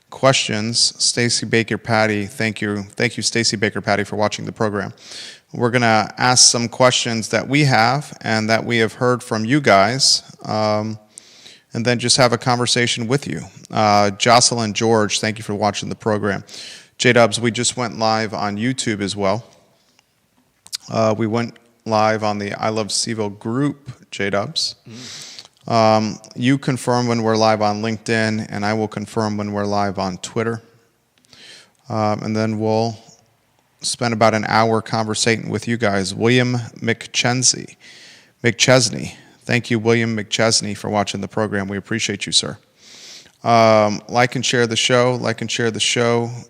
questions. Stacy Baker Patty, thank you, Stacy Baker Patty, for watching the program. We're going to ask some questions that we have and that we have heard from you guys, and then just have a conversation with you. Jocelyn George, thank you for watching the program. J-Dubs, we just went live on YouTube as well. We went live on the I Love CVille group, J-Dubs. You confirm when we're live on LinkedIn, and I will confirm when we're live on Twitter. And then we'll spend about an hour conversating with you guys. William McChesney. Thank you, William McChesney, for watching the program. We appreciate you, sir. Like and share the show.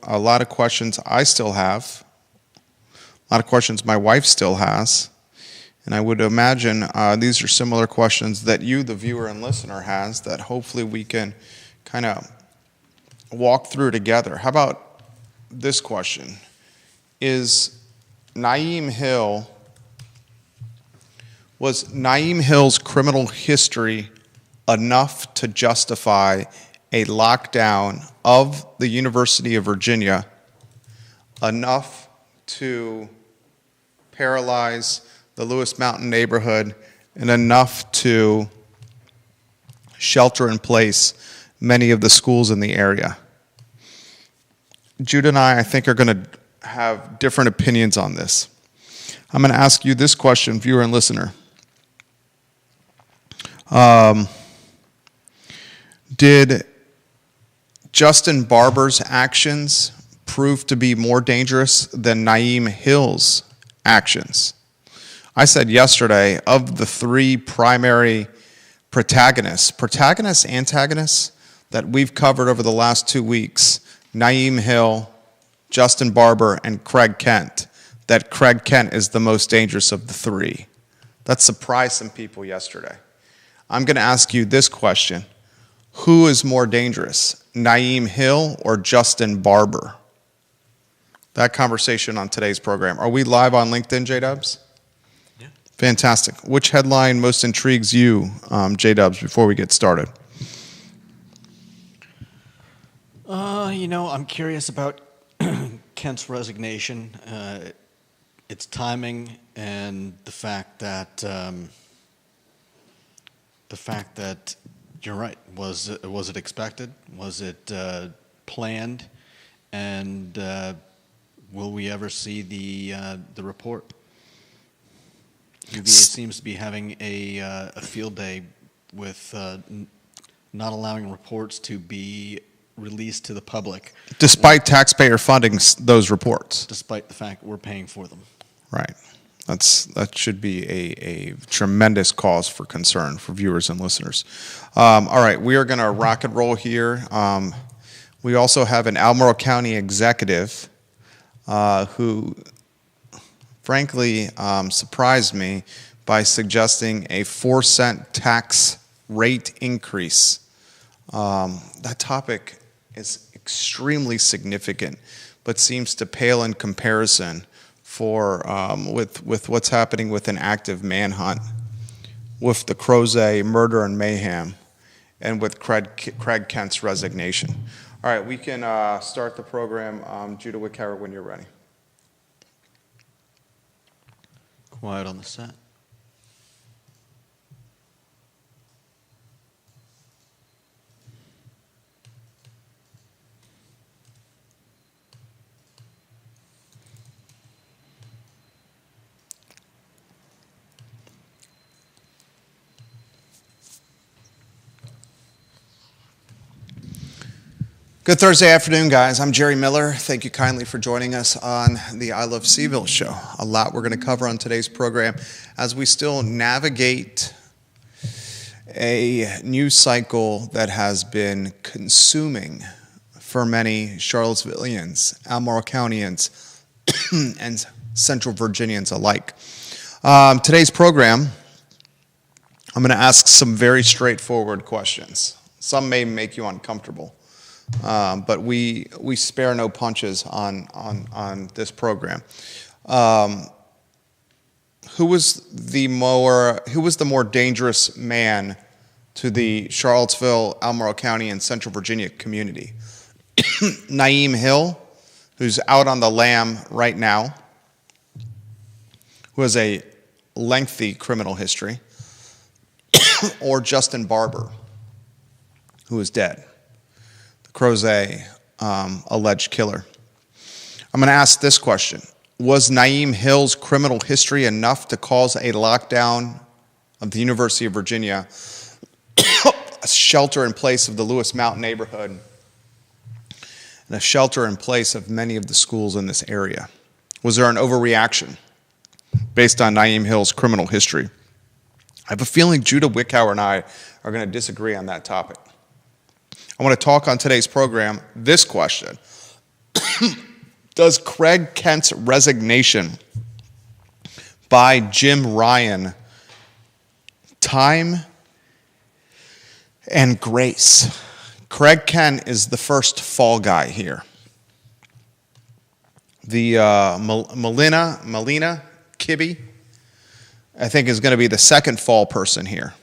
A lot of questions I still have. A lot of questions my wife still has. And I would imagine these are similar questions that you, the viewer and listener, has that hopefully we can kind of walk through together. How about this question? Was Naeem Hill's criminal history enough to justify a lockdown of the University of Virginia, enough to paralyze the Lewis Mountain neighborhood, and enough to shelter in place many of the schools in the area? Judah and I think, are going to have different opinions on this. I'm going to ask you this question, viewer and listener. Did Justin Barber's actions prove to be more dangerous than Naeem Hill's actions? I said yesterday, of the three primary antagonists that we've covered over the last 2 weeks, Naeem Hill, Justin Barber, and Craig Kent, that Craig Kent is the most dangerous of the three. That surprised some people yesterday. I'm going to ask you this question. Who is more dangerous, Naeem Hill or Justin Barber? That conversation on today's program. Are we live on LinkedIn, J-Dubs? Yeah. Fantastic. Which headline most intrigues you, J-Dubs, before we get started? I'm curious about Kent's resignation, its timing, and the fact that you're right. Was it expected? Was it planned? And will we ever see the report? UVA seems to be having a field day with not allowing reports to be released to the public. Despite taxpayer funding those reports. Despite the fact we're paying for them. Right. That should be a tremendous cause for concern for viewers and listeners. All right, we are going to rock and roll here. We also have an Albemarle County executive who, frankly, surprised me by suggesting a 4-cent tax rate increase. That topic is extremely significant, but seems to pale in comparison with what's happening with an active manhunt, with the Crozet murder and mayhem, and with Craig Kent's resignation. All right, we can start the program. Judah Wickhauer, when you're ready. Quiet on the set. Good Thursday afternoon, guys. I'm Jerry Miller. Thank you kindly for joining us on the I Love CVille show. A lot we're going to cover on today's program as we still navigate a news cycle that has been consuming for many Charlottesvillians, Albemarle Countyans, and Central Virginians alike. Today's program, I'm going to ask some very straightforward questions. Some may make you uncomfortable. But we spare no punches on this program. Who was the more dangerous man to the Charlottesville, Albemarle County, and Central Virginia community? Naeem Hill, who's out on the lam right now, who has a lengthy criminal history, or Justin Barber, who is dead, the Crozet alleged killer. I'm going to ask this question. Was Naeem Hill's criminal history enough to cause a lockdown of the University of Virginia, a shelter in place of the Lewis Mountain neighborhood, and a shelter in place of many of the schools in this area? Was there an overreaction based on Naeem Hill's criminal history? I have a feeling Judah Wickhauer and I are going to disagree on that topic. I want to talk on today's program this question. Does Craig Kent's resignation by Jim Ryan time and grace? Craig Kent is the first fall guy here. The Melina Kibbe, I think, is going to be the second fall person here.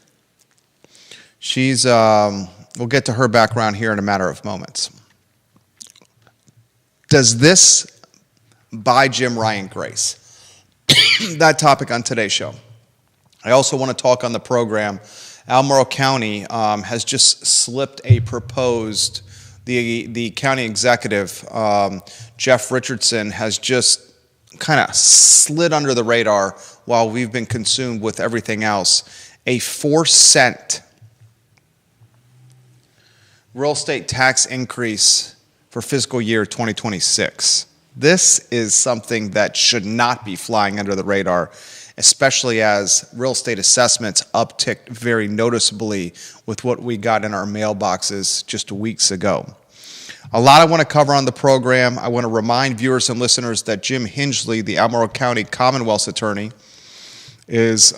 She's, we'll get to her background here in a matter of moments. Does this buy Jim Ryan grace? That topic on today's show. I also want to talk on the program. Albemarle County has just slipped a proposed, the county executive, Jeff Richardson, has just kind of slid under the radar while we've been consumed with everything else. A 4-cent real estate tax increase for fiscal year 2026. This is something that should not be flying under the radar, especially as real estate assessments upticked very noticeably with what we got in our mailboxes just weeks ago. A lot I want to cover on the program. I want to remind viewers and listeners that Jim Hingley, the Albemarle County Commonwealth's attorney, is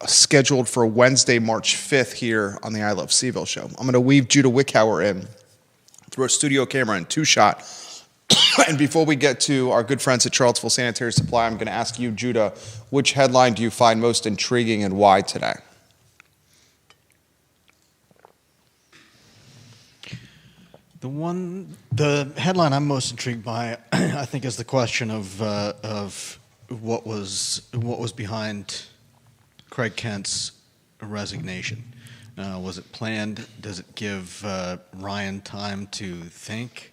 scheduled for Wednesday, March 5th here on the I Love CVille show. I'm going to weave Judah Wickhauer in through a studio camera and two-shot. And before we get to our good friends at Charlottesville Sanitary Supply, I'm going to ask you, Judah, which headline do you find most intriguing and why today? The headline I'm most intrigued by, I think, is the question of what was behind Craig Kent's resignation. Was it planned? Does it give Ryan time to think?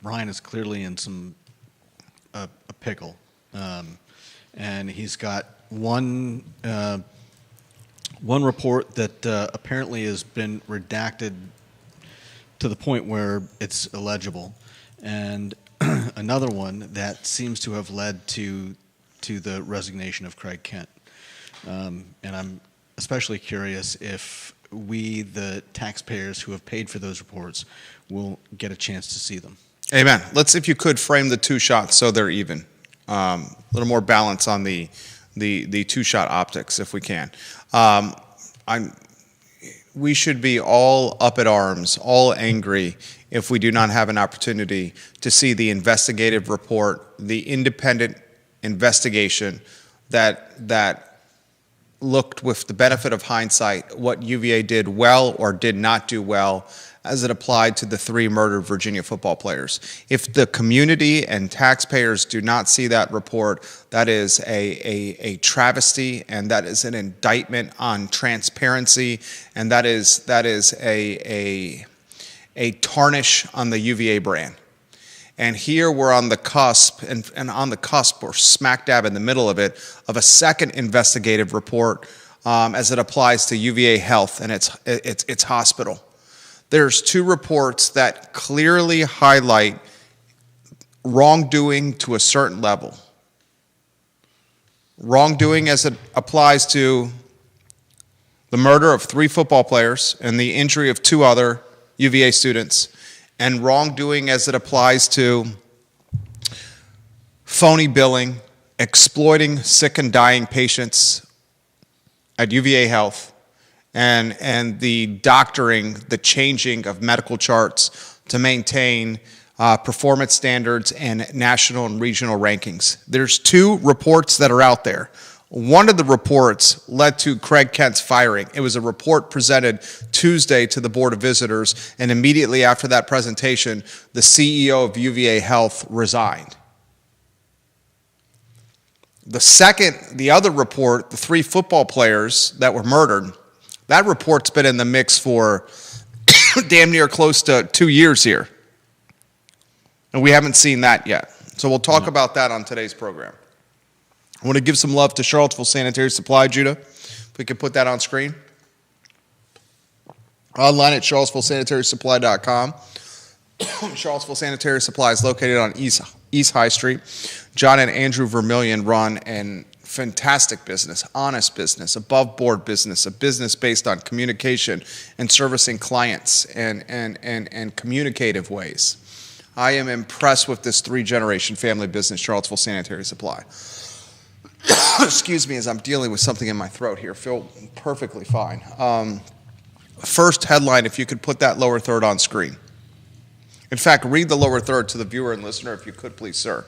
Ryan is clearly in a pickle, and he's got one report that apparently has been redacted to the point where it's illegible, and another one that seems to have led to the resignation of Craig Kent. And I'm especially curious if we, the taxpayers who have paid for those reports, will get a chance to see them. Amen. Let's, if you could, frame the two shots so they're even. A little more balance on the two-shot optics, if we can. We should be all up at arms, all angry, if we do not have an opportunity to see the investigative report, the independent investigation that looked with the benefit of hindsight what UVA did well or did not do well as it applied to the 3 murdered Virginia football players. If the community and taxpayers do not see that report, that is a travesty, and that is an indictment on transparency, and that is a tarnish on the UVA brand. And here we're on the cusp, and on the cusp, or smack dab in the middle of it, of a second investigative report as it applies to UVA Health and its hospital. There's 2 reports that clearly highlight wrongdoing to a certain level. Wrongdoing as it applies to the murder of 3 football players and the injury of 2 other UVA students, and wrongdoing as it applies to phony billing, exploiting sick and dying patients at UVA Health, and the doctoring, the changing of medical charts to maintain performance standards and national and regional rankings. There's 2 reports that are out there. One of the reports led to Craig Kent's firing. It was a report presented Tuesday to the Board of Visitors, and immediately after that presentation, the CEO of UVA Health resigned. The other report, the 3 football players that were murdered, that report's been in the mix for damn near close to 2 years here. And we haven't seen that yet. So we'll talk about that on today's program. I want to give some love to Charlottesville Sanitary Supply, Judah. If we could put that on screen. Online at charlottesvillesanitarysupply.com. Charlottesville Sanitary Supply is located on East High Street. John and Andrew Vermillion run a fantastic business, honest business, above board business, a business based on communication and servicing clients and communicative ways. I am impressed with this 3-generation family business, Charlottesville Sanitary Supply. Excuse me as I'm dealing with something in my throat here. Feel perfectly fine. First headline, if you could put that lower third on screen. In fact, read the lower third to the viewer and listener if you could, please, sir.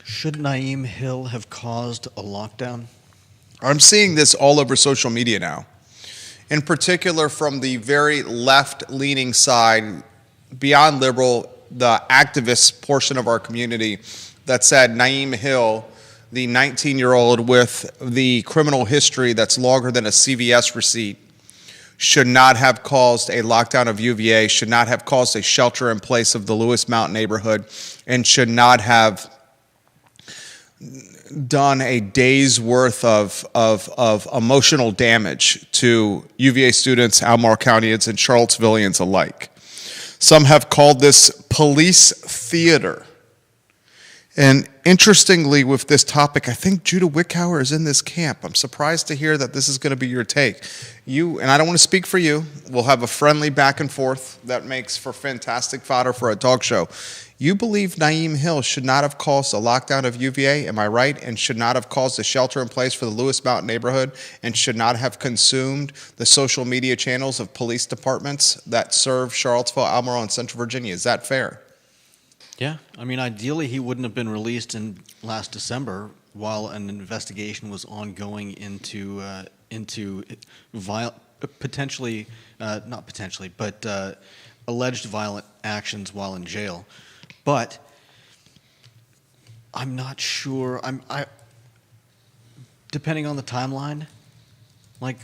Should Naeem Hill have caused a lockdown? I'm seeing this all over social media now. In particular, from the very left-leaning side, beyond liberal, the activist portion of our community that said Naeem Hill, the 19-year-old with the criminal history that's longer than a CVS receipt, should not have caused a lockdown of UVA, should not have caused a shelter in place of the Lewis Mount neighborhood, and should not have done a day's worth of emotional damage to UVA students, Albemarle Countyans, and Charlottesvillians alike. Some have called this police theater. And interestingly, with this topic, I think Judah Wickhauer is in this camp. I'm surprised to hear that this is going to be your take. You, and I don't want to speak for you, we'll have a friendly back and forth that makes for fantastic fodder for a talk show. You believe Naeem Hill should not have caused a lockdown of UVA, am I right? And should not have caused a shelter in place for the Lewis Mountain neighborhood, and should not have consumed the social media channels of police departments that serve Charlottesville, Albemarle, and Central Virginia. Is that fair? Yeah, I mean, ideally he wouldn't have been released in last December while an investigation was ongoing into potentially, not potentially, but alleged violent actions while in jail. But I'm not sure. Depending on the timeline, like,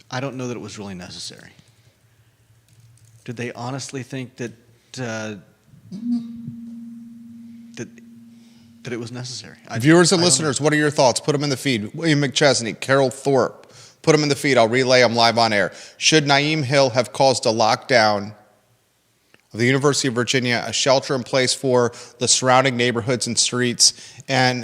I don't know that it was really necessary. Did they honestly think that it was necessary? Viewers and listeners, what are your thoughts? Put them in the feed. William McChesney, Carol Thorpe, put them in the feed. I'll relay them live on air. Should Naeem Hill have caused a lockdown of the University of Virginia, a shelter in place for the surrounding neighborhoods and streets, and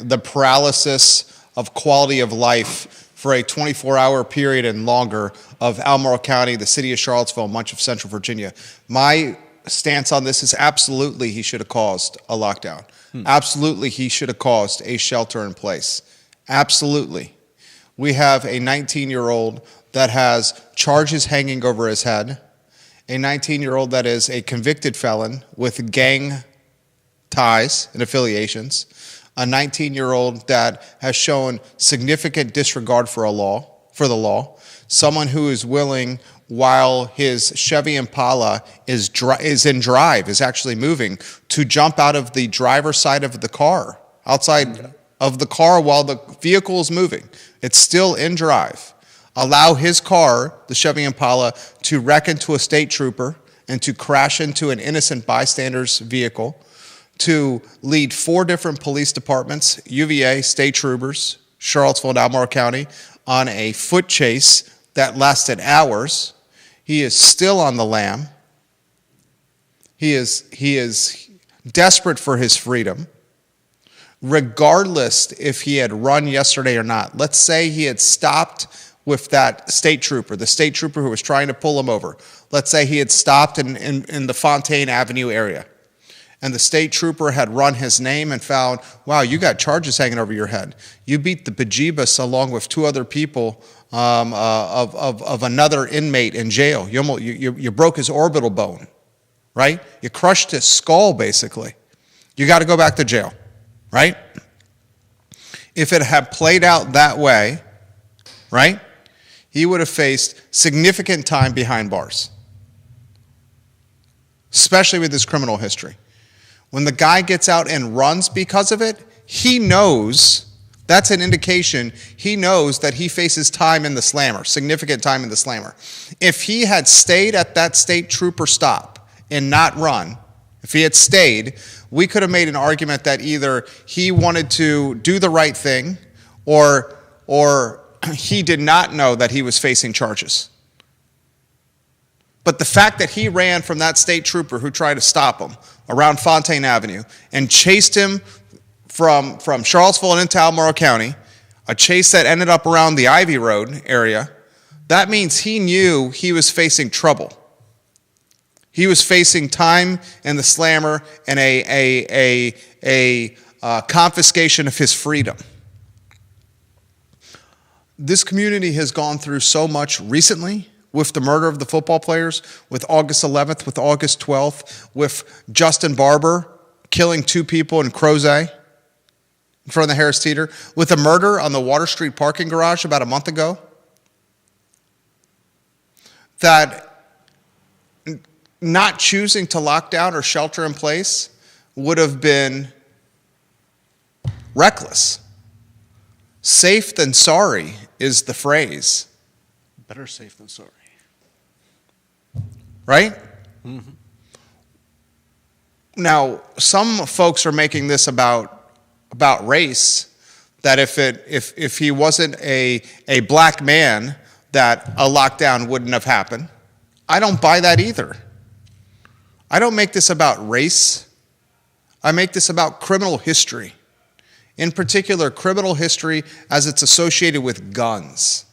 the paralysis of quality of life for a 24-hour period and longer of Albemarle County, the city of Charlottesville, and much of Central Virginia? My stance on this is absolutely he should have caused a lockdown. Absolutely he should have caused a shelter in place. Absolutely. We have a 19-year-old that has charges hanging over his head, a 19-year-old that is a convicted felon with gang ties and affiliations, a 19-year-old that has shown significant disregard for the law, someone who is willing, while his Chevy Impala is actually moving, to jump out of the driver's side of the car, outside of the car while the vehicle is moving. It's still in drive. Allow his car, the Chevy Impala, to wreck into a state trooper and to crash into an innocent bystander's vehicle, to lead 4 different police departments, UVA, state troopers, Charlottesville and Albemarle County, on a foot chase that lasted hours. He is still on the lam. He is desperate for his freedom, regardless if he had run yesterday or not. Let's say he had stopped with that state trooper, the state trooper who was trying to pull him over. Let's say he had stopped in the Fontaine Avenue area, and the state trooper had run his name and found, wow, you got charges hanging over your head. You beat the bejeebus along with 2 other people of another inmate in jail. You broke his orbital bone, right? You crushed his skull, basically. You got to go back to jail, right? if it had played out that way, right, he would have faced significant time behind bars, especially with his criminal history. When the guy gets out and runs because of it, he knows, that's an indication, he knows that he faces time in the slammer, significant time in the slammer. If he had stayed at that state trooper stop and not run, if he had stayed, we could have made an argument that either he wanted to do the right thing or he did not know that he was facing charges. But the fact that he ran from that state trooper who tried to stop him around Fontaine Avenue and chased him from Charlottesville and into Albemarle County, a chase that ended up around the Ivy Road area, that means he knew he was facing trouble. He was facing time in the slammer and a confiscation of his freedom. This community has gone through so much recently with the murder of the football players, with August 11th, with August 12th, with Justin Barber killing 2 people in Crozet in front of the Harris Teeter, with the murder on the Water Street parking garage about a month ago, that not choosing to lock down or shelter in place would have been reckless. Safe than sorry is the phrase. Better safe than sorry. Right? Mm-hmm. Now, some folks are making this about race, that if he wasn't a black man, that a lockdown wouldn't have happened. I don't buy that either. I don't make this about race. I make this about criminal history. In particular, criminal history as it's associated with guns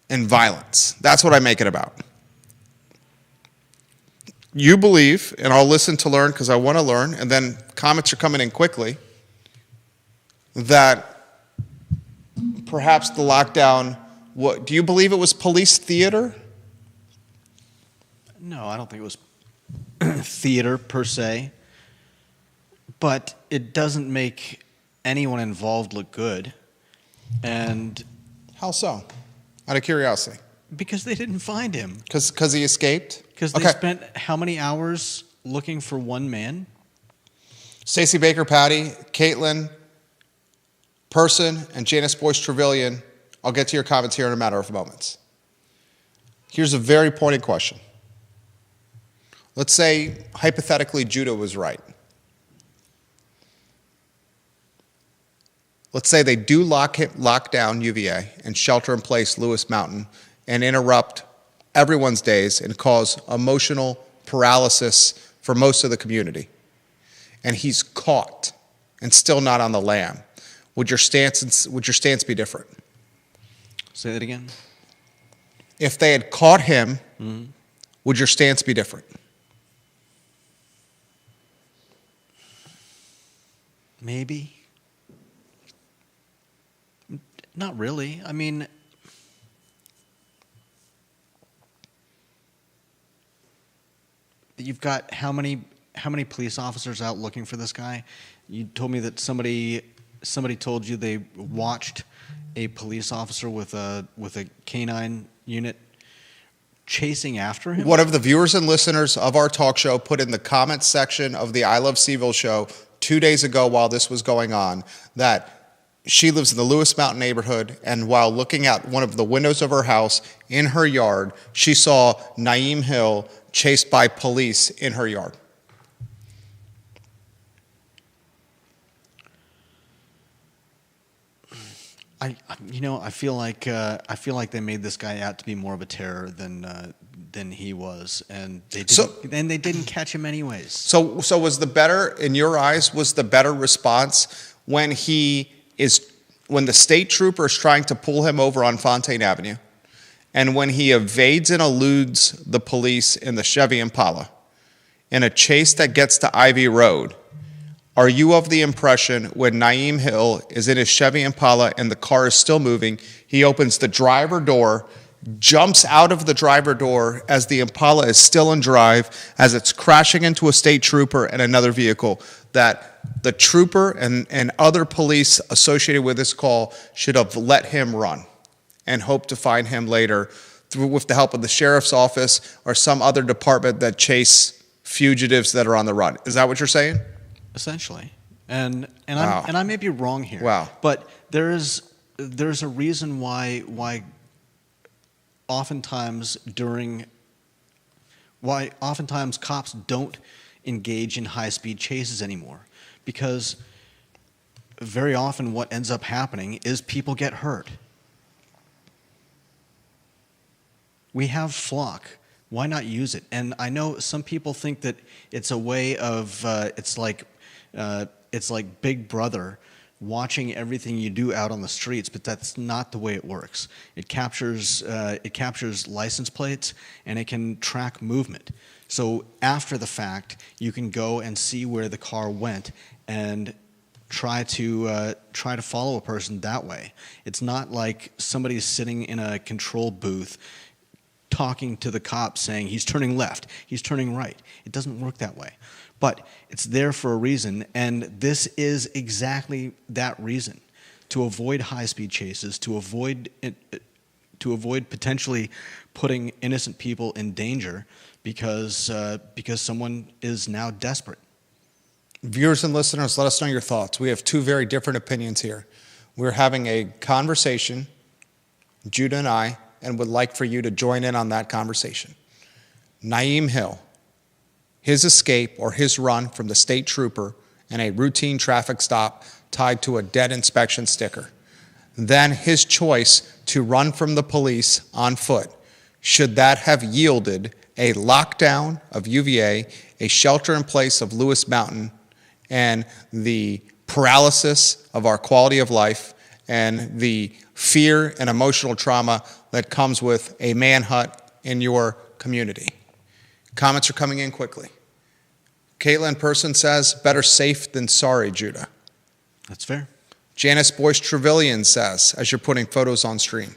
and violence. That's what I make it about. You believe, and I'll listen to learn because I want to learn, and then comments are coming in quickly, that perhaps the lockdown, do you believe it was police theater? No, I don't think it was theater per se, but it doesn't make anyone involved look good. And how so? Out of curiosity. Because they didn't find him. Because he escaped? Because they spent how many hours looking for one man? Stacey Baker Patty, Caitlin Person, and Janice Boyce Trevelyan. I'll get to your comments here in a matter of moments. Here's a very pointed question. Let's say, hypothetically, Judah was right. Let's say they do lock down UVA and shelter in place Lewis Mountain and interrupt everyone's days and cause emotional paralysis for most of the community. And he's caught and still not on the lam. Would your stance be different? Say that again. If they had caught him, would your stance be different? Maybe. Not really. I mean, you've got how many police officers out looking for this guy? You told me that somebody told you they watched a police officer with a canine unit chasing after him. One of the viewers and listeners of our talk show put in the comments section of the I Love CVille show 2 days ago while this was going on that she lives in the Lewis Mountain neighborhood, and while looking out one of the windows of her house in her yard, she saw Naeem Hill chased by police in her yard. I feel like they made this guy out to be more of a terror than he was, and they didn't catch him anyways. So was the better, in your eyes, was the better response when the state trooper is trying to pull him over on Fontaine Avenue, and when he evades and eludes the police in the Chevy Impala in a chase that gets to Ivy Road? Are you of the impression when Naeem Hill is in his Chevy Impala and the car is still moving, he opens the driver door, jumps out of the driver door as the Impala is still in drive, as it's crashing into a state trooper and another vehicle, that the trooper and other police associated with this call should have let him run and hope to find him later with the help of the sheriff's office or some other department that chase fugitives that are on the run. Is that what you're saying? Essentially. And Wow. I may be wrong here. Wow. But there's a reason why oftentimes cops don't engage in high-speed chases anymore, because very often what ends up happening is people get hurt. We have flock. Why not use it? And I know some people think that it's a way of it's like Big Brother watching everything you do out on the streets, but that's not the way it works. It captures license plates, and it can track movement. So after the fact, you can go and see where the car went and try to follow a person that way. It's not like somebody's sitting in a control booth talking to the cops saying he's turning left, he's turning right. It doesn't work that way. But it's there for a reason, and this is exactly that reason: to avoid high-speed chases, to avoid potentially putting innocent people in danger because someone is now desperate. Viewers and listeners, let us know your thoughts. We have two very different opinions here. We're having a conversation, Judah and I, and would like for you to join in on that conversation. Naeem Hill, his escape or his run from the state trooper and a routine traffic stop tied to a dead inspection sticker. Then his choice to run from the police on foot. Should that have yielded a lockdown of UVA, a shelter in place of Lewis Mountain, and the paralysis of our quality of life and the fear and emotional trauma that comes with a manhunt in your community? Comments are coming in quickly. Caitlin Person says, better safe than sorry, Judah. That's fair. Janice Boyce Trevelyan says, as you're putting photos on screen,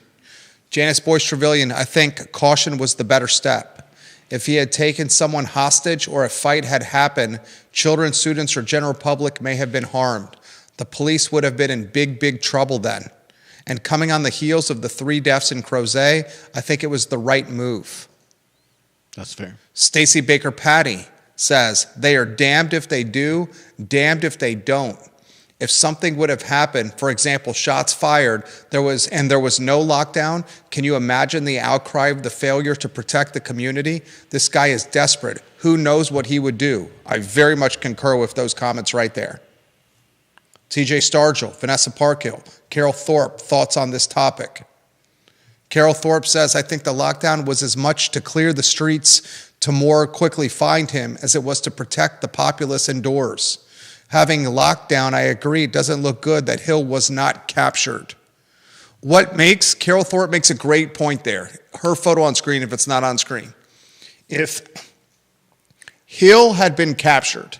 Janice Boyce Trevelyan, I think caution was the better step. If he had taken someone hostage or a fight had happened, children, students, or general public may have been harmed. The police would have been in big, big trouble then. And coming on the heels of the 3 deaths in Crozet, I think it was the right move. That's fair. Stacy Baker Patty says, they are damned if they do, damned if they don't. If something would have happened, for example, shots fired, there was no lockdown, can you imagine the outcry of the failure to protect the community? This guy is desperate. Who knows what he would do? I very much concur with those comments right there. TJ Stargill, Vanessa Parkhill, Carol Thorpe, thoughts on this topic. Carol Thorpe says, I think the lockdown was as much to clear the streets to more quickly find him as it was to protect the populace indoors. Having lockdown, I agree, it doesn't look good that Hill was not captured. Carol Thorpe makes a great point there. Her photo on screen, if it's not on screen. If Hill had been captured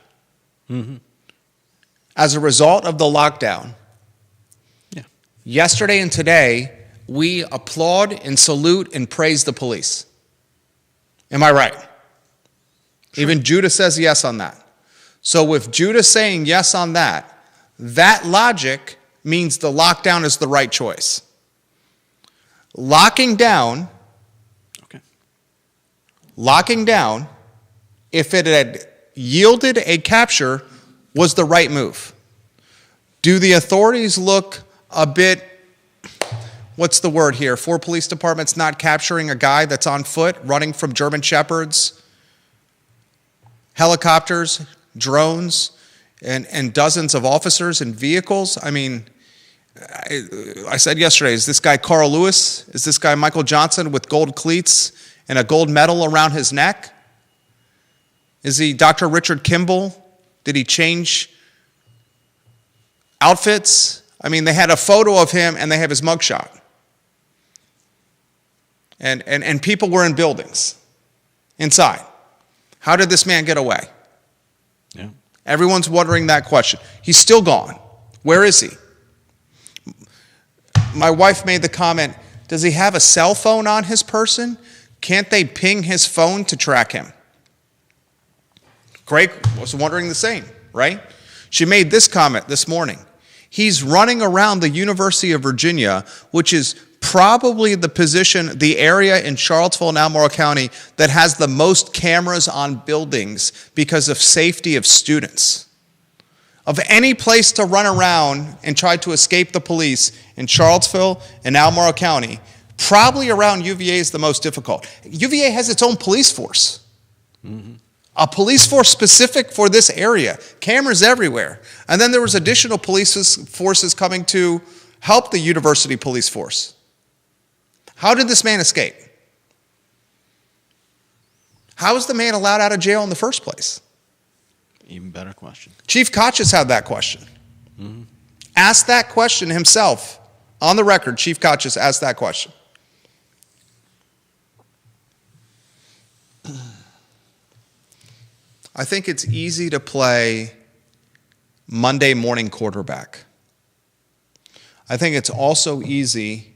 as a result of the lockdown, yesterday and today, we applaud and salute and praise the police. Am I right? Sure. Even Judah says yes on that. So with Judah saying yes on that, that logic means the lockdown is the right choice. Locking down, if it had yielded a capture, was the right move. Do the authorities look a bit, what's the word here? 4 police departments not capturing a guy that's on foot, running from German Shepherds, helicopters, drones, and dozens of officers and vehicles? I mean, I said yesterday, is this guy Carl Lewis? Is this guy Michael Johnson with gold cleats and a gold medal around his neck? Is he Dr. Richard Kimball? Did he change outfits? I mean, they had a photo of him and they have his mugshot. And people were in buildings inside. How did this man get away? Yeah. Everyone's wondering that question. He's still gone. Where is he? My wife made the comment, does he have a cell phone on his person? Can't they ping his phone to track him? Craig was wondering the same, right? She made this comment this morning. He's running around the University of Virginia, which is probably the area in Charlottesville and Albemarle County that has the most cameras on buildings because of safety of students. Of any place to run around and try to escape the police in Charlottesville and Albemarle County, probably around UVA is the most difficult. UVA has its own police force. Mm-hmm. A police force specific for this area. Cameras everywhere. And then there was additional police forces coming to help the university police force. How did this man escape? How was the man allowed out of jail in the first place? Even better question. Chief Kochis had that question. Mm-hmm. Asked that question himself. On the record, Chief Kochis asked that question. I think it's easy to play Monday morning quarterback. I think it's also easy.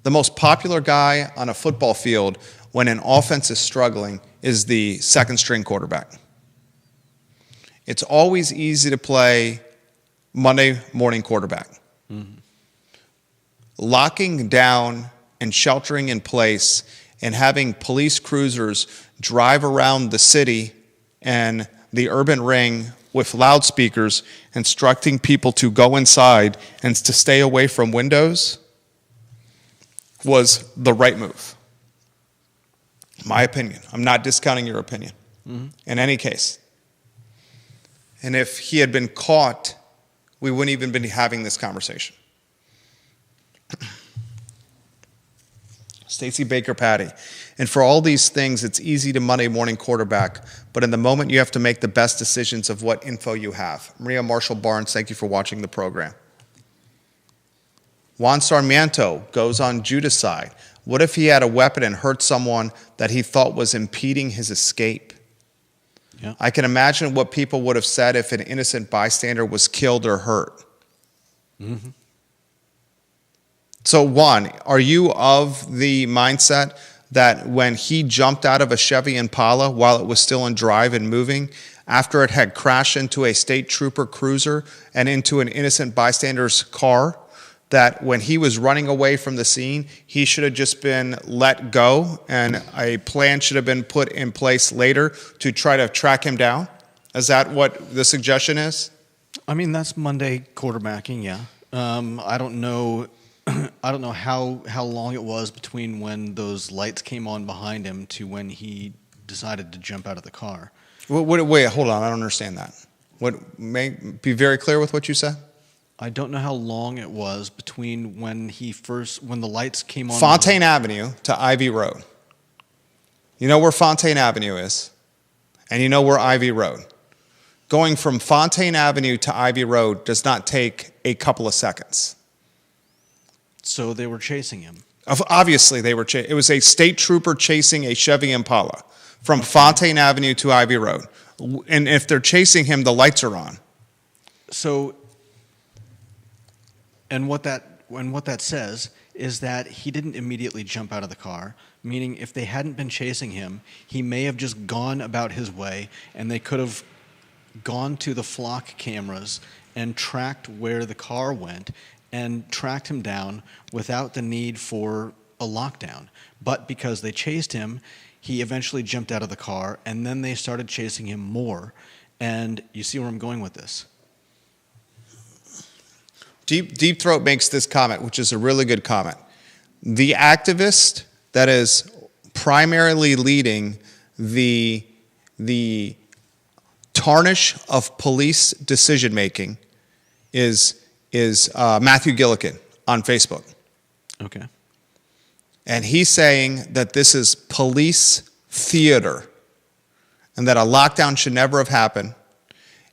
The most popular guy on a football field when an offense is struggling is the second string quarterback. It's always easy to play Monday morning quarterback. Mm-hmm. Locking down and sheltering in place and having police cruisers drive around the city and the urban ring with loudspeakers instructing people to go inside and to stay away from windows was the right move. My opinion. I'm not discounting your opinion. Mm-hmm. In any case. And if he had been caught, we wouldn't even be having this conversation. Stacey Baker Patty. And for all these things, it's easy to Monday morning quarterback, but in the moment you have to make the best decisions of what info you have. Maria Marshall Barnes, thank you for watching the program. Juan Sarmiento goes on Judas' side. What if he had a weapon and hurt someone that he thought was impeding his escape? Yeah. I can imagine what people would have said if an innocent bystander was killed or hurt. Mm-hmm. So, Juan, are you of the mindset that when he jumped out of a Chevy Impala while it was still in drive and moving, after it had crashed into a state trooper cruiser and into an innocent bystander's car, that when he was running away from the scene, he should have just been let go and a plan should have been put in place later to try to track him down? Is that what the suggestion is? I mean, that's Monday quarterbacking, yeah. I don't know how long it was between when those lights came on behind him to when he decided to jump out of the car. Wait, hold on. I don't understand that. Be very clear with what you said? I don't know how long it was between when the lights came on. Fontaine Avenue to Ivy Road. You know where Fontaine Avenue is, and you know where Ivy Road. Going from Fontaine Avenue to Ivy Road does not take a couple of seconds. So they were chasing him. Obviously, they were. It was a state trooper chasing a Chevy Impala from Fontaine Avenue to Ivy Road, and if they're chasing him, the lights are on. So. And what that says is that he didn't immediately jump out of the car, meaning if they hadn't been chasing him, he may have just gone about his way, and they could have gone to the flock cameras and tracked where the car went and tracked him down without the need for a lockdown. But because they chased him, he eventually jumped out of the car, and then they started chasing him more. And you see where I'm going with this. Deep Throat makes this comment, which is a really good comment. The activist that is primarily leading the tarnish of police decision-making is Matthew Gillikin on Facebook. Okay. And he's saying that this is police theater and that a lockdown should never have happened.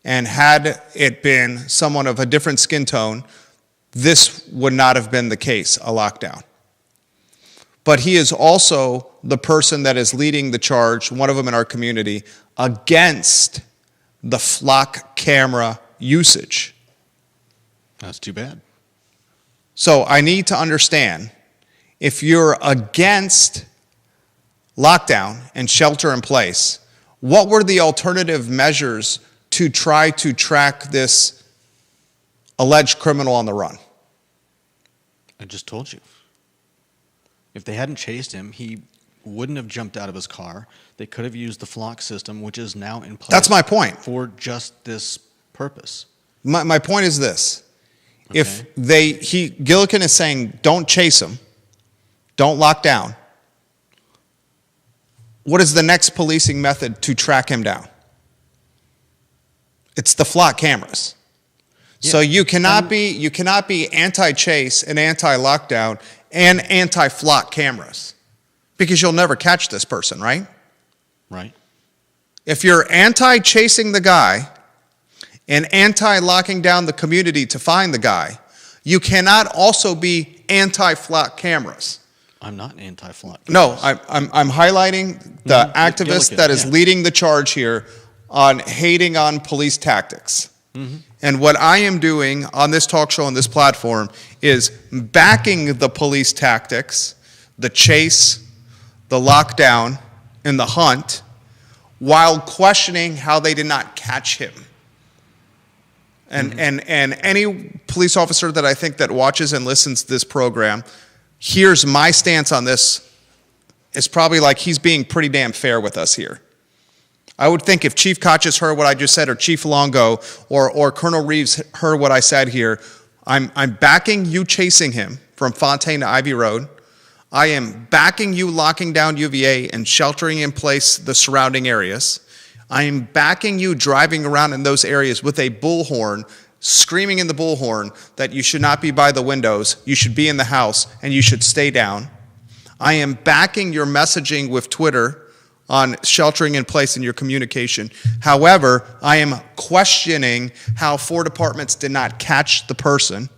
And had it been someone of a different skin tone, this would not have been the case, a lockdown. But he is also the person that is leading the charge, one of them in our community, against the flock camera usage. That's too bad. So I need to understand, if you're against lockdown and shelter in place, what were the alternative measures to try to track this alleged criminal on the run? I just told you. If they hadn't chased him, he wouldn't have jumped out of his car. They could have used the flock system, which is now in place. That's my point. For just this purpose. My point is this. Okay. If Gillikin is saying, don't chase him, don't lock down, what is the next policing method to track him down? It's the flock cameras. Yeah. So you cannot be anti-chase and anti-lockdown and anti-flock cameras, because you'll never catch this person, right? Right. If you're anti-chasing the guy and anti-locking down the community to find the guy, you cannot also be anti-flock cameras. I'm not anti-flock cameras. No, I'm highlighting the activist Gillikin, that is leading the charge here on hating on police tactics. And what I am doing on this talk show, on this platform, is backing the police tactics, the chase, the lockdown, and the hunt, while questioning how they did not catch him. And any police officer that I think that watches and listens to this program hears my stance on this, is probably like he's being pretty damn fair with us here. I would think if Chief Kochis heard what I just said, or Chief Longo, or Colonel Reeves heard what I said here, I'm backing you chasing him from Fontaine to Ivy Road. I am backing you locking down UVA and sheltering in place the surrounding areas. I am backing you driving around in those areas with a bullhorn, screaming in the bullhorn that you should not be by the windows, you should be in the house, and you should stay down. I am backing your messaging with Twitter on sheltering in place in your communication. However, I am questioning how 4 departments did not catch the person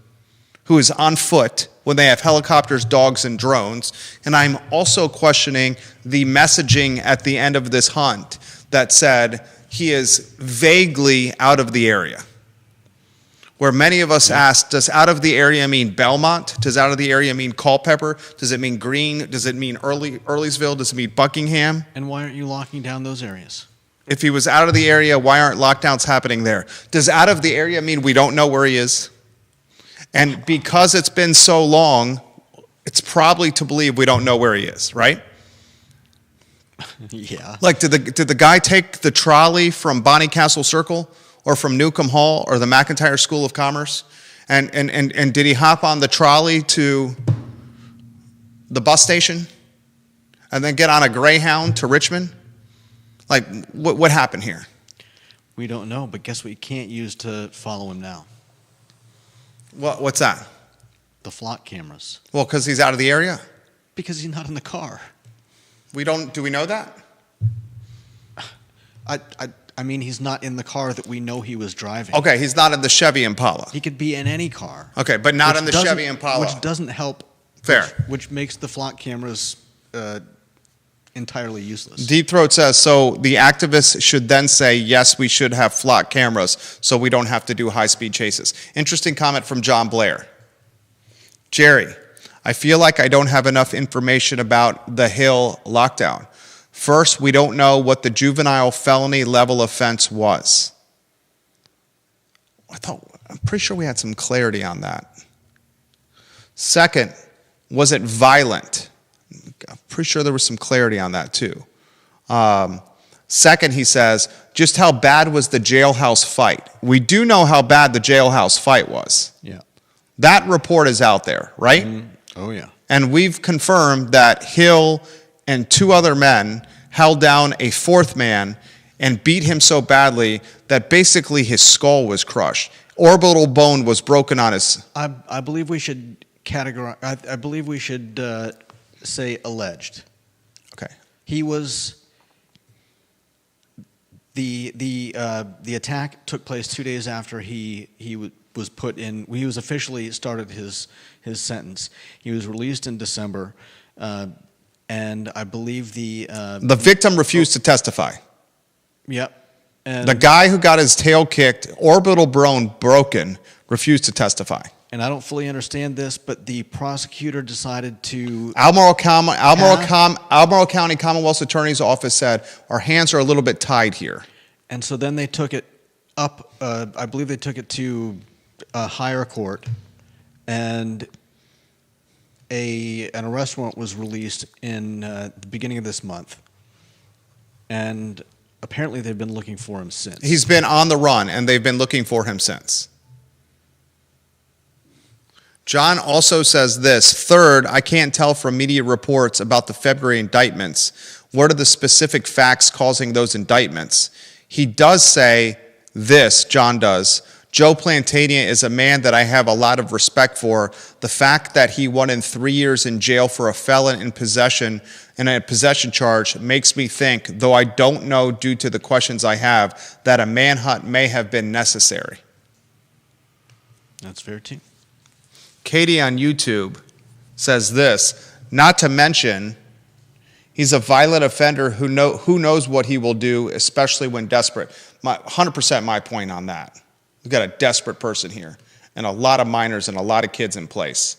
who is on foot when they have helicopters, dogs, and drones. And I'm also questioning the messaging at the end of this hunt that said he is vaguely out of the area. Where many of us asked, does out of the area mean Belmont? Does out of the area mean Culpeper? Does it mean Greene? Does it mean Earlysville? Does it mean Buckingham? And why aren't you locking down those areas? If he was out of the area, why aren't lockdowns happening there? Does out of the area mean we don't know where he is? And because it's been so long, it's probably to believe we don't know where he is, right? Yeah. Like, did the guy take the trolley from Bonnycastle Circle, or from Newcomb Hall, or the McIntyre School of Commerce? And did he hop on the trolley to the bus station and then get on a Greyhound to Richmond? Like, what happened here? We don't know, but guess what you can't use to follow him now? What's that? The flock cameras. Well, because he's out of the area? Because he's not in the car. Do we know that? I mean, he's not in the car that we know he was driving. Okay, he's not in the Chevy Impala. He could be in any car. Okay, but not in the Chevy Impala. Which doesn't help. Fair. Which makes the flock cameras entirely useless. Deep Throat says, so the activists should then say, yes, we should have flock cameras so we don't have to do high-speed chases. Interesting comment from John Blair. Jerry, I feel like I don't have enough information about the Hill lockdown. First, we don't know what the juvenile felony level offense was. I'm pretty sure we had some clarity on that. Second, was it violent? I'm pretty sure there was some clarity on that too. Second, he says, just how bad was the jailhouse fight? We do know how bad the jailhouse fight was. Yeah. That report is out there, right? Oh, yeah. And we've confirmed that Hill and 2 other men held down a 4th man and beat him so badly that basically his skull was crushed. Orbital bone was broken on his... I believe we should categorize... I believe we should say alleged. Okay. He was... The attack took place 2 days after he was put in... He was officially started his sentence. He was released in December... and I believe the victim refused to testify. Yep. And the guy who got his tail kicked, orbital bone broken, refused to testify. And I don't fully understand this, but the prosecutor decided to... Albemarle County Commonwealth's Attorney's Office said, our hands are a little bit tied here. And so then they took it up. I believe they took it to a higher court, and an arrest warrant was released in the beginning of this month, and apparently they've been looking for him since. He's been on the run, and they've been looking for him since. John also says this: third, I can't tell from media reports about the February indictments. What are the specific facts causing those indictments? He does say this, John does: Joe Plantania is a man that I have a lot of respect for. The fact that he went in 3 years in jail for a felon in possession and a possession charge makes me think, though I don't know due to the questions I have, that a manhunt may have been necessary. That's fair too. Katie on YouTube says this: not to mention, he's a violent offender who knows what he will do, especially when desperate. 100% my point on that. We've got a desperate person here, and a lot of minors and a lot of kids in place.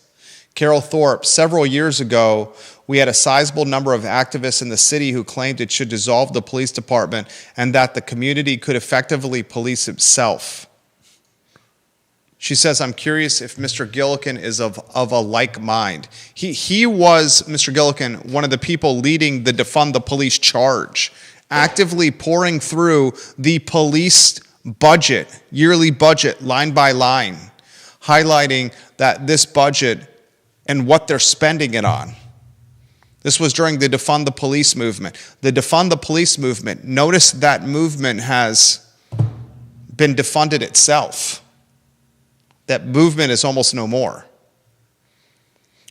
Carol Thorpe: several years ago, we had a sizable number of activists in the city who claimed it should dissolve the police department and that the community could effectively police itself. She says, I'm curious if Mr. Gillikin is of a like mind. He was, Mr. Gillikin, one of the people leading the Defund the Police charge, actively pouring through the police budget, yearly budget, line by line, highlighting that this budget and what they're spending it on. This was during the Defund the Police movement. The Defund the Police movement, notice that movement has been defunded itself. That movement is almost no more.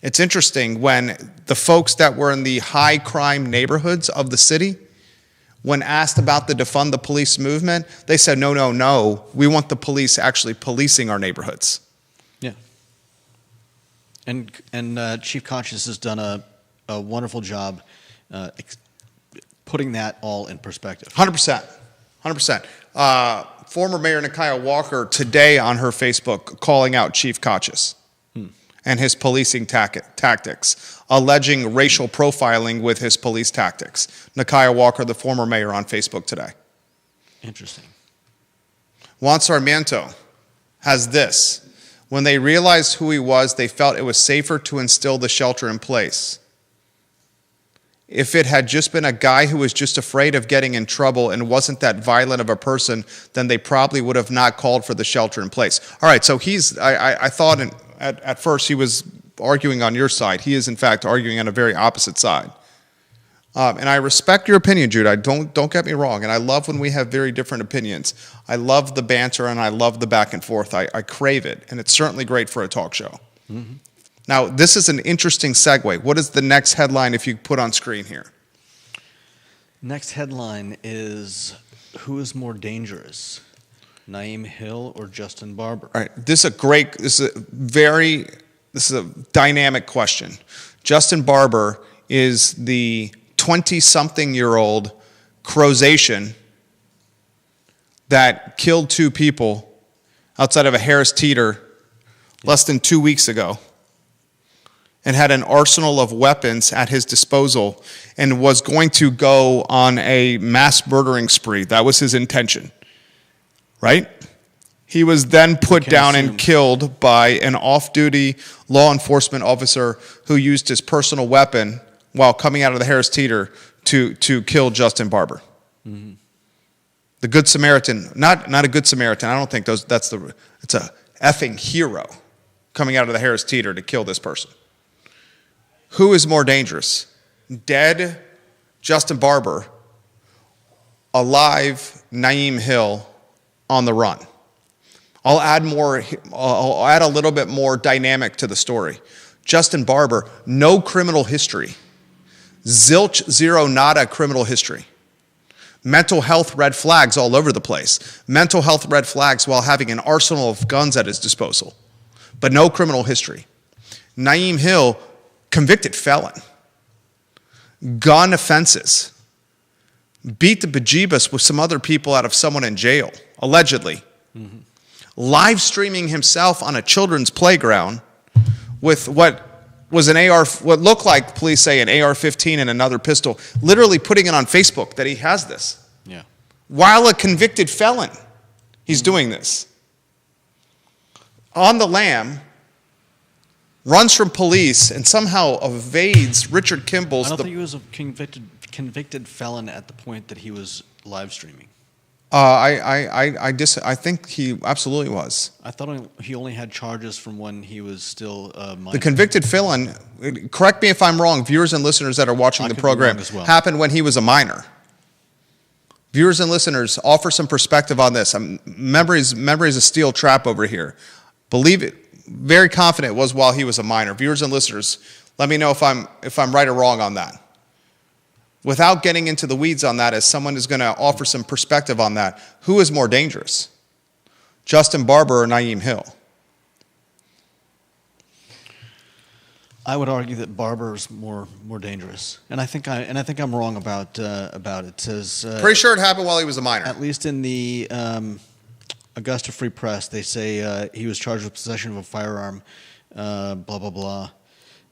It's interesting when the folks that were in the high crime neighborhoods of the city, when asked about the Defund the Police movement, they said, no, we want the police actually policing our neighborhoods. Yeah. And Chief Conscious has done a wonderful job putting that all in perspective. 100%. Former Mayor Nikia Walker today on her Facebook calling out Chief Conscious and his policing tactics, alleging racial profiling with his police tactics. Nikia Walker, the former mayor, on Facebook today. Interesting. Juan Sarmiento has this: when they realized who he was, they felt it was safer to instill the shelter in place. If it had just been a guy who was just afraid of getting in trouble and wasn't that violent of a person, then they probably would have not called for the shelter in place. All right, so I thought at first he was arguing on your side. He is, in fact, arguing on a very opposite side. And I respect your opinion, Jude. Don't get me wrong. And I love when we have very different opinions. I love the banter and I love the back and forth. I crave it. And it's certainly great for a talk show. Mm-hmm. Now, this is an interesting segue. What is the next headline if you put on screen here? Next headline is, who is more dangerous, Naeem Hill or Justin Barber? All right, this is a dynamic question. Justin Barber is the 20-something-year-old Croatian that killed 2 people outside of a Harris Teeter less than 2 weeks ago, and had an arsenal of weapons at his disposal and was going to go on a mass murdering spree. That was his intention, right? He was then put down and killed by an off-duty law enforcement officer who used his personal weapon while coming out of the Harris Teeter to kill Justin Barber. Mm-hmm. The Good Samaritan, not a Good Samaritan, I don't think it's a effing hero coming out of the Harris Teeter to kill this person. Who is more dangerous? Dead Justin Barber, alive Naeem Hill on the run. I'll add a little bit more dynamic to the story. Justin Barber, no criminal history. Zilch, zero, nada criminal history. Mental health red flags all over the place. Mental health red flags while having an arsenal of guns at his disposal. But no criminal history. Naeem Hill, convicted felon, gun offenses, beat the bejeebus with some other people out of someone in jail, allegedly. Mm-hmm. Live streaming himself on a children's playground with what looked like, police say, an AR-15 and another pistol, literally putting it on Facebook that he has this. Yeah. While a convicted felon. He's doing this. On the lam, runs from police, and somehow evades Richard Kimball's... I don't think he was a convicted felon at the point that he was live streaming. I think he absolutely was. I thought he only had charges from when he was still a minor. The convicted felon, correct me if I'm wrong, viewers and listeners that are watching the program, happened when he was a minor. Viewers and listeners, offer some perspective on this. Memory's a steel trap over here. Believe it, very confident it was while he was a minor. Viewers and listeners, let me know if I'm right or wrong on that. Without getting into the weeds on that, as someone is going to offer some perspective on that, who is more dangerous? Justin Barber or Naeem Hill? I would argue that Barber is more dangerous, and I think I'm wrong about it. It says pretty sure it happened while he was a minor. At least in the Augusta Free Press, they say he was charged with possession of a firearm, blah blah blah,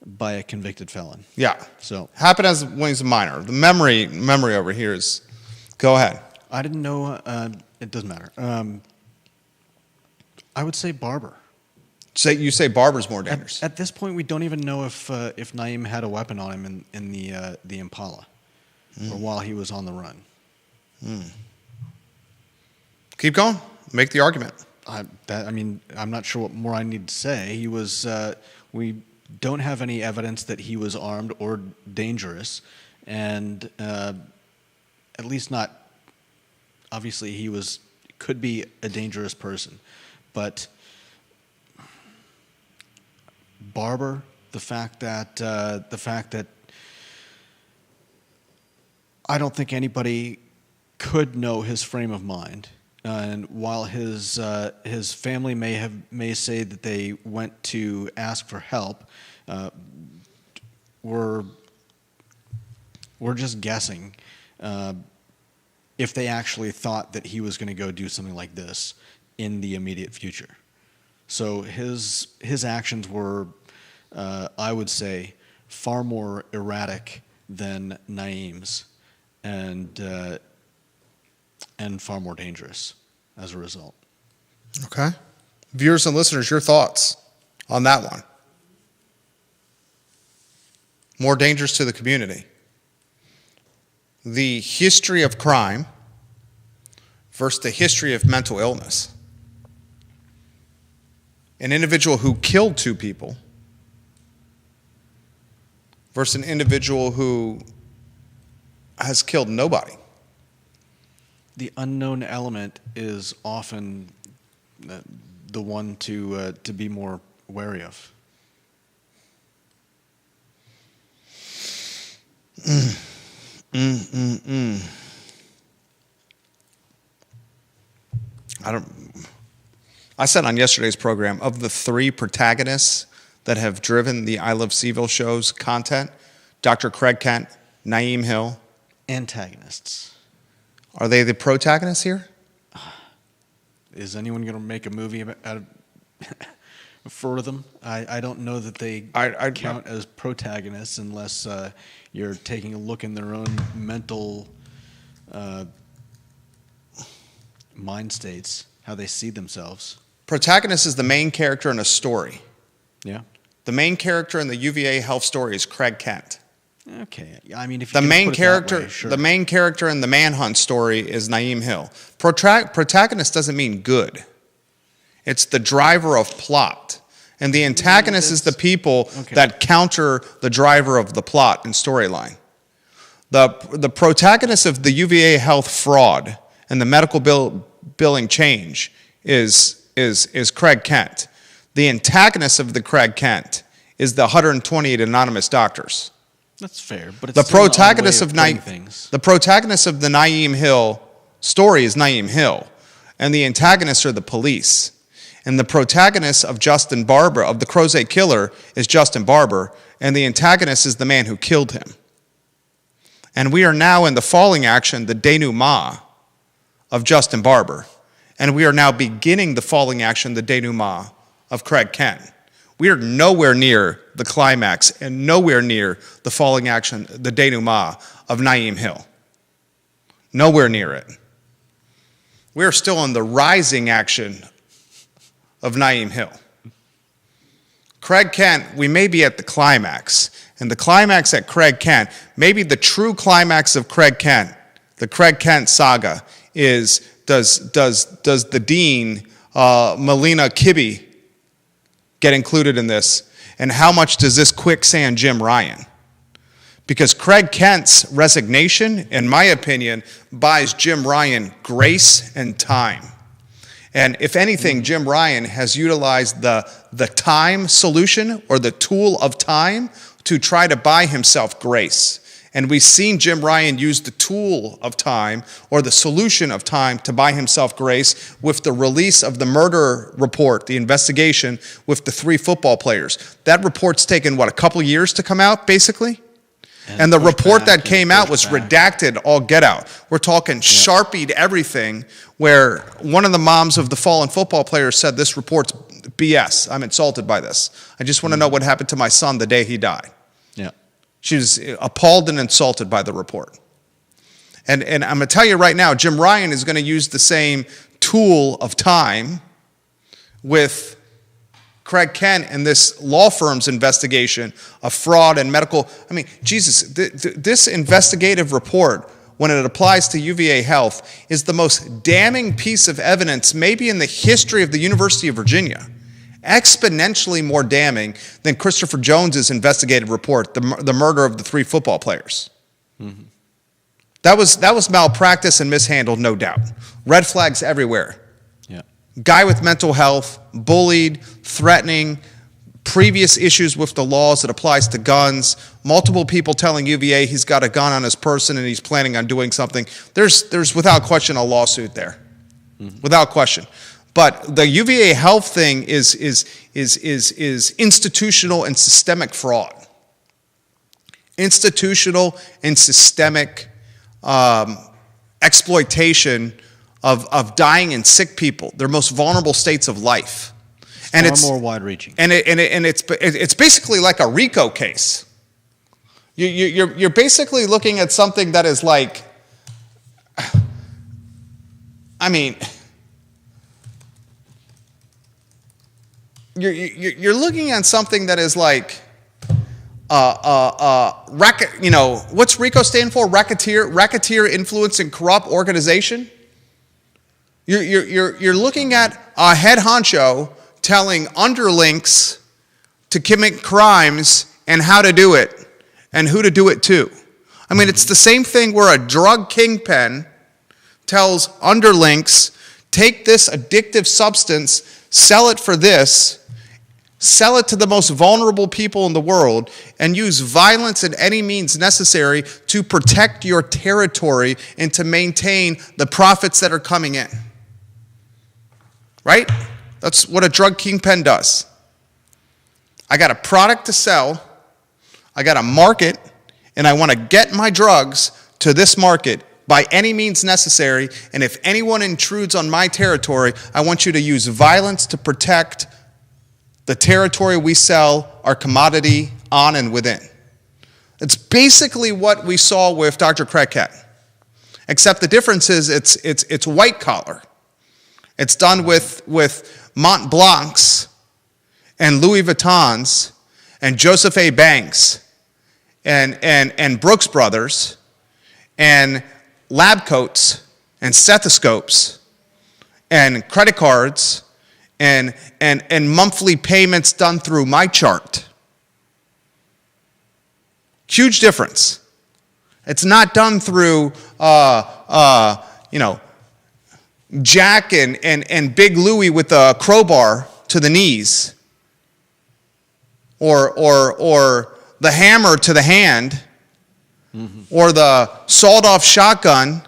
by a convicted felon. Yeah. So happened as when he's a minor. The memory over here is. Go ahead. I didn't know. It doesn't matter. I would say Barber. You say Barber's more dangerous. At this point, we don't even know if Naeem had a weapon on him in the Impala, or while he was on the run. Keep going. Make the argument. I'm not sure what more I need to say. He was. We don't have any evidence that he was armed or dangerous, and at least not. Obviously, could be a dangerous person, but Barber, the fact that I don't think anybody could know his frame of mind, and while his family may say that they went to ask for help, we're just guessing if they actually thought that he was going to go do something like this in the immediate future. So his actions were, I would say, far more erratic than Naeem's, and far more dangerous as a result. Okay. Viewers and listeners, your thoughts on that one? More dangerous to the community. The history of crime versus the history of mental illness. An individual who killed 2 people versus an individual who has killed nobody. The unknown element is often the one to be more wary of. I said on yesterday's program, of the 3 protagonists that have driven the I Love CVille show's content, Dr. Craig Kent, Naeem Hill. Antagonists. Are they the protagonists here? Is anyone going to make a movie for them? I don't know that they count as protagonists unless you're taking a look in their own mental mind states, how they see themselves. Protagonist is the main character in a story. Yeah. The main character in the UVA health story is Craig Kent. Okay. I mean, if the you main put it character, that way, sure. The main character in the Manhunt story is Naeem Hill. Protagonist doesn't mean good. It's the driver of plot, and the antagonist is the people that counter the driver of the plot and storyline. The protagonist of the UVA health fraud and the medical billing change is Craig Kent. The antagonist of the Craig Kent is the 128 anonymous doctors. That's fair, but it's the protagonist of the protagonist of the Naeem Hill story is Naeem Hill, and the antagonists are the police. And the protagonist of Justin Barber, of the Crozet killer, is Justin Barber, and the antagonist is the man who killed him. And we are now in the falling action, the denouement of Justin Barber, and we are now beginning the falling action, the denouement of Craig Kent. We are nowhere near the climax and nowhere near the falling action, the denouement of Naeem Hill. Nowhere near it. we're still in the rising action of Naeem Hill. Craig Kent, we may be at the climax. And the climax at Craig Kent, maybe the true climax of Craig Kent, the Craig Kent saga, is does the dean, Melina Kibbe, get included in this? And how much does this quicksand Jim Ryan? Because Craig Kent's resignation, in my opinion, buys Jim Ryan grace and time. And if anything, Jim Ryan has utilized the time solution or the tool of time to try to buy himself grace. And we've seen Jim Ryan use the tool of time or the solution of time to buy himself grace with the release of the murder report, the investigation with the 3 football players. That report's taken, a couple years to come out, basically? And the report that came out was redacted all get out. We're talking Sharpied everything, where one of the moms of the fallen football players said, this report's BS. I'm insulted by this. I just want to know what happened to my son the day he died. Yeah. She was appalled and insulted by the report. And I'm going to tell you right now, Jim Ryan is going to use the same tool of time with Craig Kent and this law firm's investigation of fraud and medical. I mean, Jesus, this investigative report, when it applies to UVA Health, is the most damning piece of evidence maybe in the history of the University of Virginia. Exponentially more damning than Christopher Jones's investigative report, the murder of the 3 football players. Mm-hmm. That was malpractice and mishandled, no doubt. Red flags everywhere. Yeah. Guy with mental health, bullied, threatening, previous issues with the laws that applies to guns, multiple people telling UVA he's got a gun on his person and he's planning on doing something. There's without question a lawsuit there. Mm-hmm. Without question. But the UVA Health thing is institutional and systemic fraud. Institutional and systemic exploitation of dying and sick people, their most vulnerable states of life. And it's far more wide-reaching. And it's basically like a RICO case. You're basically looking at something that is like, I mean, you're looking at something that is like, what's RICO stand for? Racketeer influence and corrupt organization. You're looking at a head honcho telling underlings to commit crimes and how to do it and who to do it to. I mean, it's the same thing where a drug kingpin tells underlings, take this addictive substance, sell it for this, sell it to the most vulnerable people in the world, and use violence in any means necessary to protect your territory and to maintain the profits that are coming in. Right? That's what a drug kingpin does. I got a product to sell, I got a market, and I want to get my drugs to this market by any means necessary, and if anyone intrudes on my territory, I want you to use violence to protect the territory we sell our commodity on and within. It's basically what we saw with Dr. Craig Kent, except the difference is it's white collar. It's done with Mont Blancs and Louis Vuittons and Joseph A. Banks and Brooks Brothers and lab coats and stethoscopes and credit cards and monthly payments done through MyChart. Huge difference. It's not done through Jack and Big Louie with a crowbar to the knees, or the hammer to the hand, mm-hmm. or the sawed-off shotgun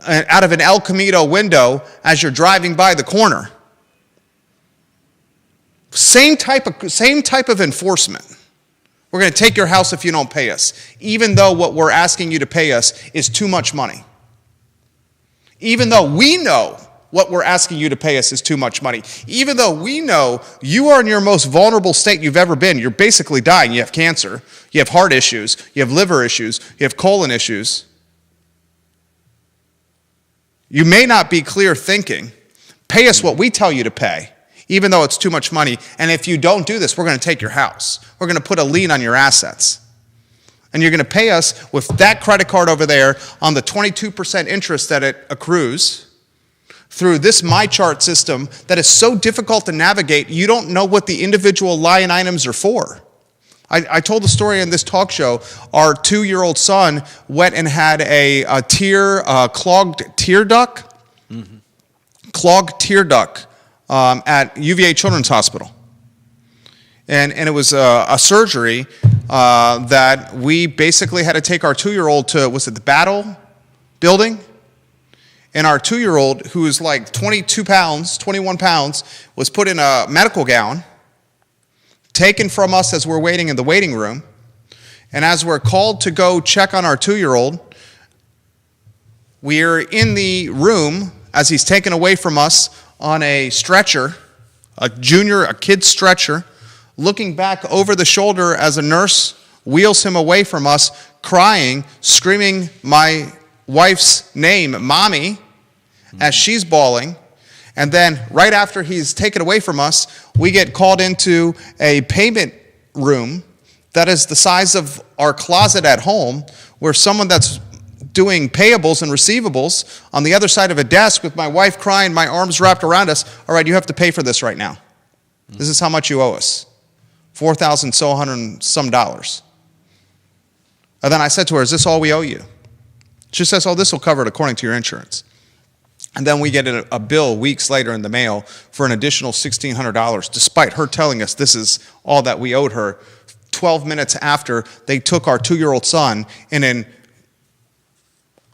out of an El Camino window as you're driving by the corner. Same type of enforcement. We're going to take your house if you don't pay us, even though what we're asking you to pay us is too much money. Even though we know what we're asking you to pay us is too much money. Even though we know you are in your most vulnerable state you've ever been. You're basically dying. You have cancer. You have heart issues. You have liver issues. You have colon issues. You may not be clear thinking. Pay us what we tell you to pay, even though it's too much money. And if you don't do this, we're going to take your house. We're going to put a lien on your assets. And you're going to pay us with that credit card over there on the 22% interest that it accrues through this MyChart system that is so difficult to navigate, you don't know what the individual line items are for. I told the story in this talk show. Our 2-year-old son went and had a clogged tear duct, at UVA Children's Hospital. And it was a surgery that we basically had to take our 2-year-old to, was it the Battle building? And our 2-year-old, who was like 22 pounds, 21 pounds, was put in a medical gown, taken from us as we're waiting in the waiting room. And as we're called to go check on our 2-year-old, we're in the room as he's taken away from us on a stretcher, a kid's stretcher, looking back over the shoulder as a nurse wheels him away from us, crying, screaming my wife's name, Mommy, as she's bawling. And then right after he's taken away from us, we get called into a payment room that is the size of our closet at home, where someone that's doing payables and receivables on the other side of a desk with my wife crying, my arms wrapped around us. All right, you have to pay for this right now. This is how much you owe us. $4,100 some dollars. And then I said to her, is this all we owe you? She says, oh, this will cover it according to your insurance. And then we get a bill weeks later in the mail for an additional $1,600, despite her telling us this is all that we owed her. 12 minutes after, they took our 2-year-old son in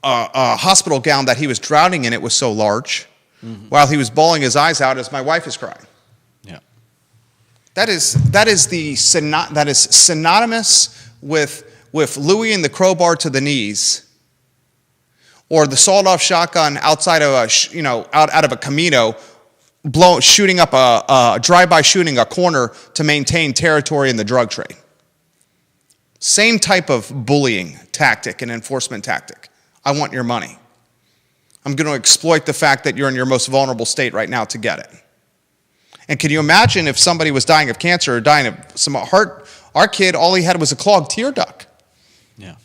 a hospital gown that he was drowning in. It was so large, while he was bawling his eyes out as my wife is crying. Yeah, that is synonymous with Louis and the crowbar to the knees, or the sawed-off shotgun outside of out of a Camino, shooting up a drive-by shooting a corner to maintain territory in the drug trade. Same type of bullying tactic and enforcement tactic. I want your money. I'm going to exploit the fact that you're in your most vulnerable state right now to get it. And can you imagine if somebody was dying of cancer or dying of some heart? Our kid, all he had was a clogged tear duct. Yeah.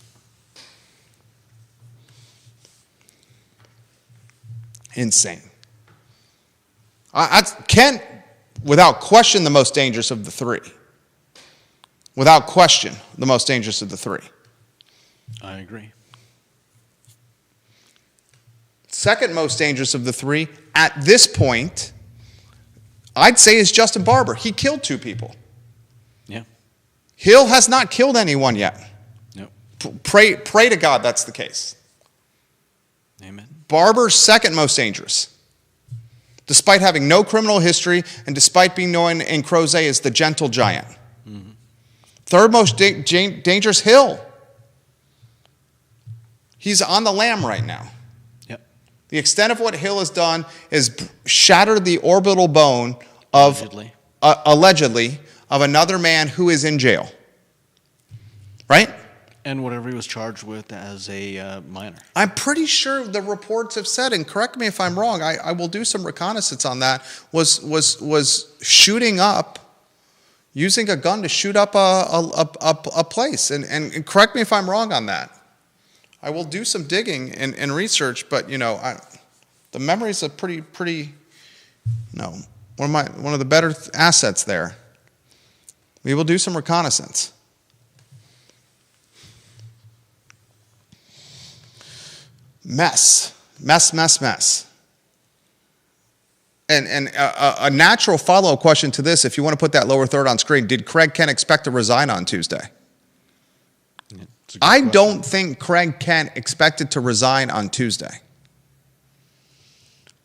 Insane. Kent, without question, the most dangerous of the three. Without question, the most dangerous of the three. I agree. Second most dangerous of the three, at this point, I'd say is Justin Barber. He killed 2 people. Yeah. Hill has not killed anyone yet. Nope. Pray to God that's the case. Amen. Barber's second most dangerous. Despite having no criminal history and despite being known in Crozet as the gentle giant. Third most dangerous, Hill. He's on the lam right now. Yep. The extent of what Hill has done is shattered the orbital bone of, allegedly, of another man who is in jail. Right? And whatever he was charged with as a minor. I'm pretty sure the reports have said, and correct me if I'm wrong, I will do some reconnaissance on that, was shooting up, using a gun to shoot up a place. And correct me if I'm wrong on that. I will do some digging and research, but the memory's a pretty one of the better assets there. We will do some reconnaissance. Mess. And a natural follow-up question to this, if you want to put that lower third on screen, did Craig Kent expect to resign on Tuesday? I don't think Craig Kent expected to resign on Tuesday.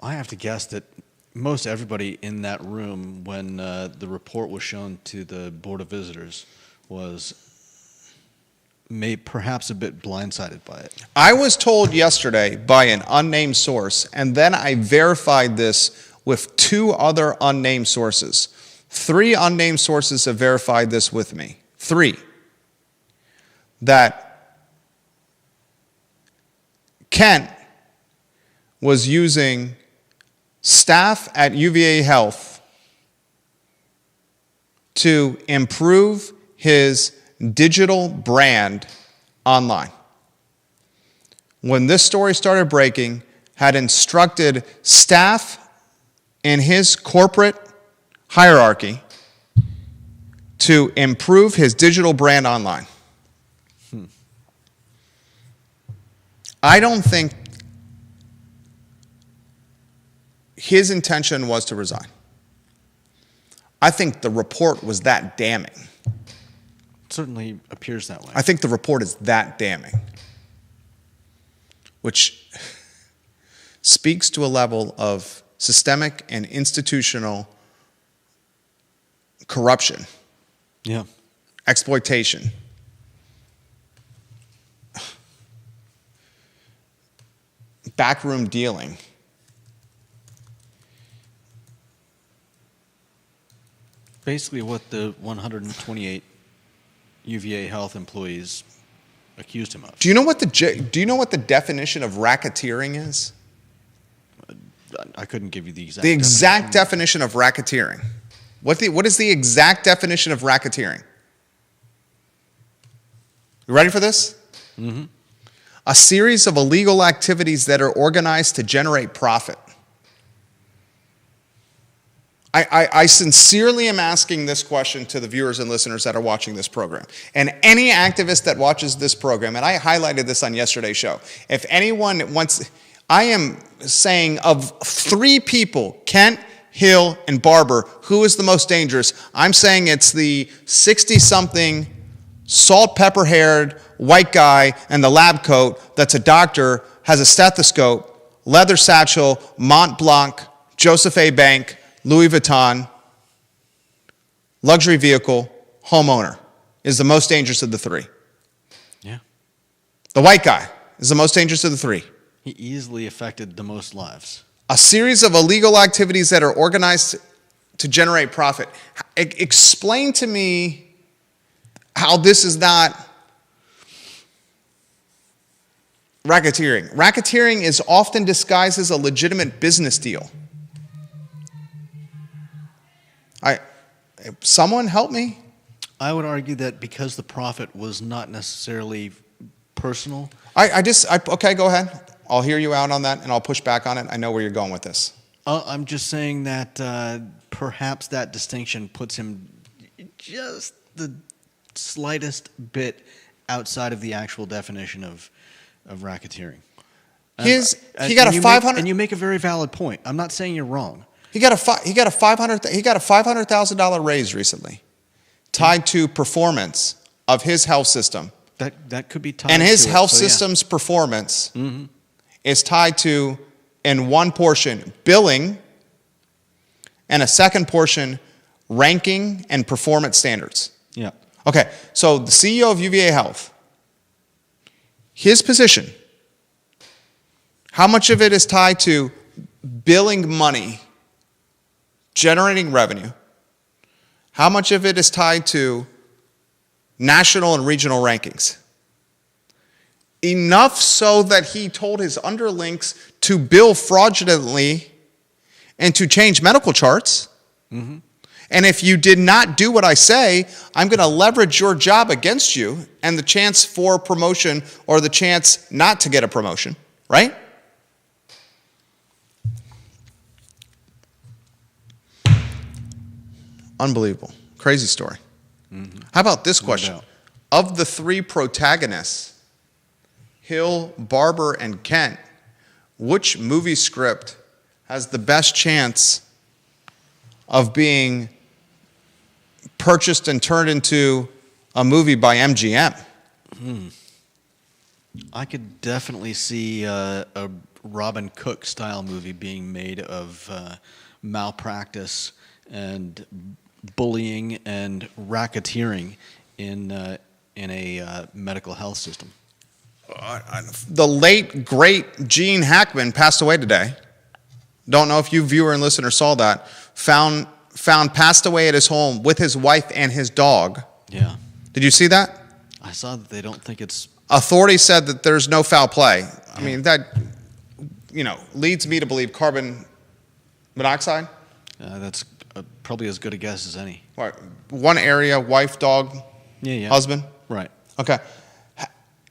I have to guess that most everybody in that room, when the report was shown to the Board of Visitors, was perhaps a bit blindsided by it. I was told yesterday by an unnamed source, and then I verified this with 2 other unnamed sources. 3 unnamed sources have verified this with me. 3. That Kent was using staff at UVA Health to improve his digital brand online. When this story started breaking, had instructed staff in his corporate hierarchy to improve his digital brand online. I don't think his intention was to resign. I think the report was that damning. It certainly appears that way. I think the report is that damning, which speaks to a level of systemic and institutional corruption, Yeah. exploitation, backroom dealing. Basically what the 128 UVA Health employees accused him of. Do you know what the definition of racketeering is? I couldn't give you the exact The exact definition of racketeering. What is the exact definition of racketeering? You ready for this? Mm-hmm. A series of illegal activities that are organized to generate profit. I sincerely am asking this question to the viewers and listeners that are watching this program. And any activist that watches this program, and I highlighted this on yesterday's show, if anyone wants, I am saying of three people, Kent, Hill, and Barber, who is the most dangerous? I'm saying it's the 60-something, salt, pepper-haired, white guy in the lab coat that's a doctor, has a stethoscope, leather satchel, Mont Blanc, Joseph A. Bank, Louis Vuitton, luxury vehicle, homeowner, is the most dangerous of the three. Yeah. The white guy is the most dangerous of the three. He easily affected the most lives. A series of illegal activities that are organized to generate profit. Explain to me how this is not racketeering. Racketeering is often disguised as a legitimate business deal. Someone help me? I would argue that because the profit was not necessarily personal. Okay, go ahead. I'll hear you out on that, and I'll push back on it. I know where you're going with this. I'm just saying that perhaps that distinction puts him just the slightest bit outside of the actual definition of racketeering. He got a 500, and you make a very valid point. I'm not saying you're wrong. He got a $500,000 raise recently, tied to performance of his health system. That could be tied. And his to health it, so system's performance is tied to, in one portion, billing, and a second portion, ranking and performance standards. Yeah. Okay, so the CEO of UVA Health, his position, how much of it is tied to billing money, generating revenue? How much of it is tied to national and regional rankings? Enough so that he told his underlings to bill fraudulently and to change medical charts. Mm-hmm. And if you did not do what I say, I'm going to leverage your job against you and the chance for promotion or the chance not to get a promotion, right? Unbelievable. Crazy story. Mm-hmm. How about this question? No doubt. Of the three protagonists, Hill, Barber, and Kent, which movie script has the best chance of being purchased and turned into a movie by MGM? I could definitely see a Robin Cook style movie being made of malpractice and bullying and racketeering in a medical health system. The late, great Gene Hackman passed away today. Don't know if you viewer and listener saw that. Found passed away at his home with his wife and his dog. Yeah. Did you see that? I saw that they don't think it's... Authorities said that there's no foul play. I mean, that leads me to believe carbon monoxide. That's probably as good a guess as any. What, one area, wife, dog, Yeah. husband? Right. Okay.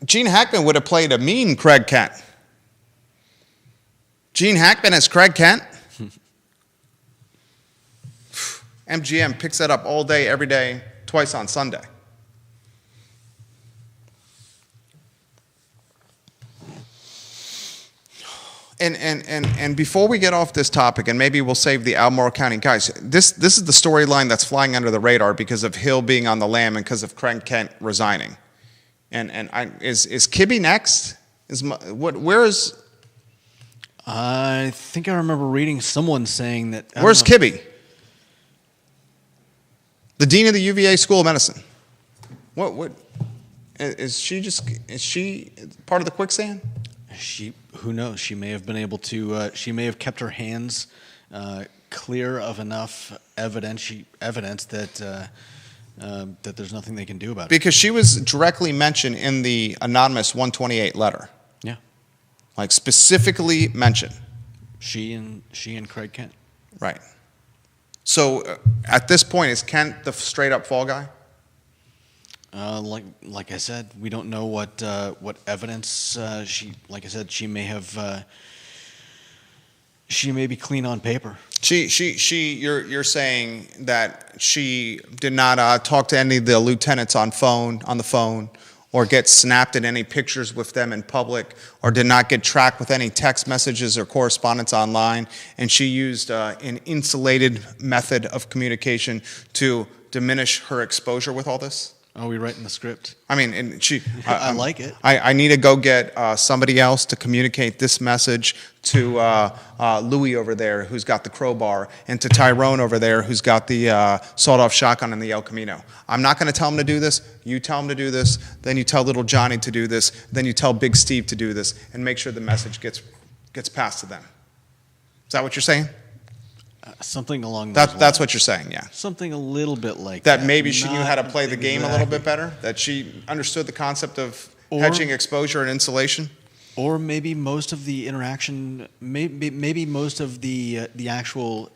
Gene Hackman would have played a mean Craig Kent. Gene Hackman as Craig Kent? MGM picks that up all day, every day, twice on Sunday. And before we get off this topic, and maybe we'll save the Albemarle County guys, this is the storyline that's flying under the radar because of Hill being on the lam and because of Craig Kent resigning. Is Kibbe next? Where is? I think I remember reading someone saying that. Where's Kibbe? The dean of the UVA School of Medicine. What is she? Is she part of the quicksand? Who knows? She may have been able to. She may have kept her hands clear of enough evidence that that there's nothing they can do about it. Because she was directly mentioned in the anonymous 128 letter. Yeah, like specifically mentioned. She and Craig Kent. Right. So at this point, is Kent the straight up fall guy? Like I said, we don't know what evidence she. Like I said, she may have. She may be clean on paper. You're saying that she did not talk to any of the lieutenants on the phone, or get snapped in any pictures with them in public, or did not get tracked with any text messages or correspondence online, and she used an insulated method of communication to diminish her exposure with all this? Are we writing the script? I mean, and she. I like it. I need to go get somebody else to communicate this message to Louis over there, who's got the crowbar, and to Tyrone over there, who's got the sawed-off shotgun in the El Camino. I'm not going to tell him to do this. You tell him to do this. Then you tell little Johnny to do this. Then you tell Big Steve to do this, and make sure the message gets passed to them. Is that what you're saying? Something along those lines. That's what you're saying, yeah. Something a little bit like that. That maybe she knew how to play the game a little bit better? That she understood the concept of hedging exposure and insulation? Or maybe most of the interaction, maybe most of the actual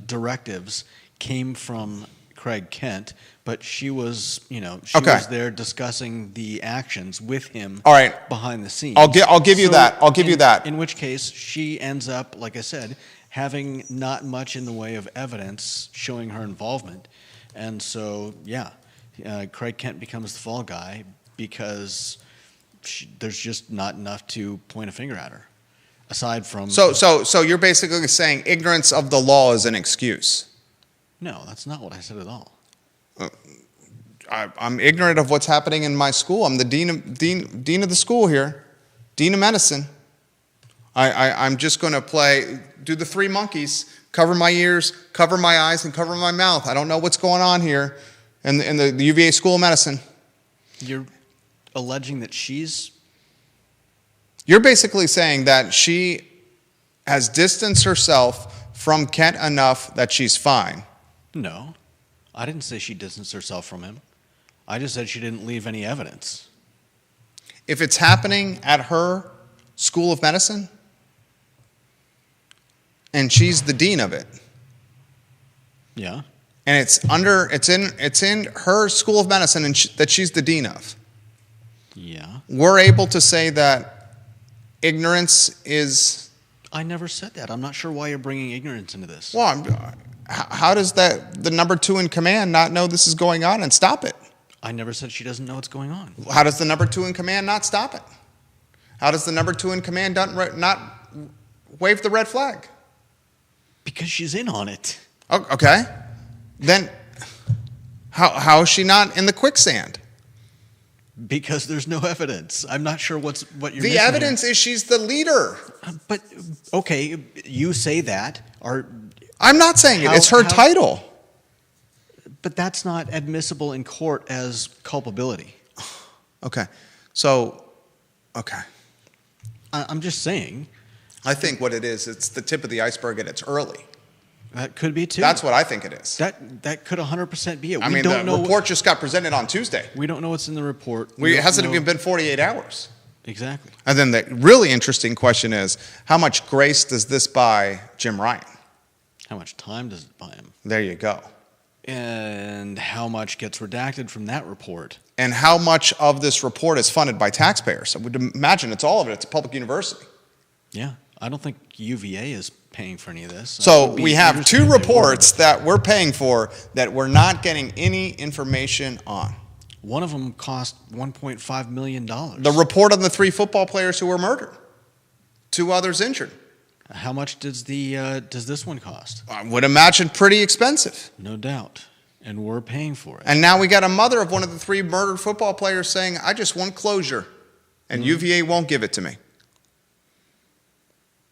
directives came from Craig Kent, but she was, was there discussing the actions with him. All right. Behind the scenes. I'll give you that. I'll give you that. In which case, she ends up, like I said, having not much in the way of evidence showing her involvement. And so, Craig Kent becomes the fall guy because there's just not enough to point a finger at her, aside from... So you're basically saying ignorance of the law is an excuse? No, that's not what I said at all. I'm ignorant of what's happening in my school. I'm the dean of the school here, dean of medicine. I'm just going to do the three monkeys, cover my ears, cover my eyes, and cover my mouth. I don't know what's going on here in the UVA School of Medicine. You're alleging that she's... You're basically saying that she has distanced herself from Kent enough that she's fine. No, I didn't say she distanced herself from him. I just said she didn't leave any evidence. If it's happening at her School of Medicine, and she's the dean of it. Yeah. And it's in her School of Medicine and that she's the dean of. Yeah. We're able to say that ignorance is... I never said that. I'm not sure why you're bringing ignorance into this. Well, how does the number two in command not know this is going on and stop it? I never said she doesn't know what's going on. How does the number two in command not stop it? How does the number two in command not wave the red flag? Because she's in on it. Okay. Then how is she not in the quicksand? Because there's no evidence. I'm not sure what you're missing. The evidence is she's the leader. But, okay, you say that. I'm not saying it. It's her title. But that's not admissible in court as culpability. Okay. So, okay. I'm just saying. I think what it is, it's the tip of the iceberg and it's early. That could be too. That's what I think it is. That could 100% be it. I mean, the report just got presented on Tuesday. We don't know what's in the report. It hasn't even been 48 hours. Exactly. And then the really interesting question is, how much grace does this buy Jim Ryan? How much time does it buy him? There you go. And how much gets redacted from that report? And how much of this report is funded by taxpayers? I would imagine it's all of it. It's a public university. Yeah, I don't think UVA is paying for any of this. So we have two reports that we're paying for that we're not getting any information on. One of them cost $1.5 million. The report on the 3 football players who were murdered, 2 others injured. How much does this one cost? I would imagine pretty expensive. No doubt. And we're paying for it. And now we got a mother of one of the 3 murdered football players saying, I just want closure, and UVA won't give it to me.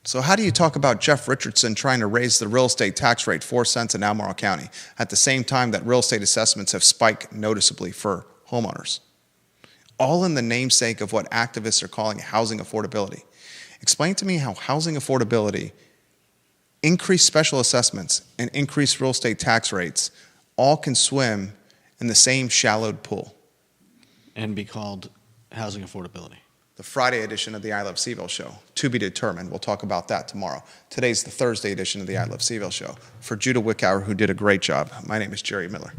So how do you talk about Jeff Richardson trying to raise the real estate tax rate 4 cents in Albemarle County at the same time that real estate assessments have spiked noticeably for homeowners? All in the namesake of what activists are calling housing affordability. Explain to me how housing affordability, increased special assessments, and increased real estate tax rates all can swim in the same shallowed pool. And be called housing affordability. The Friday edition of the I Love CVille show, to be determined. We'll talk about that tomorrow. Today's the Thursday edition of the I Love CVille show. For Judah Wickower, who did a great job, my name is Jerry Miller.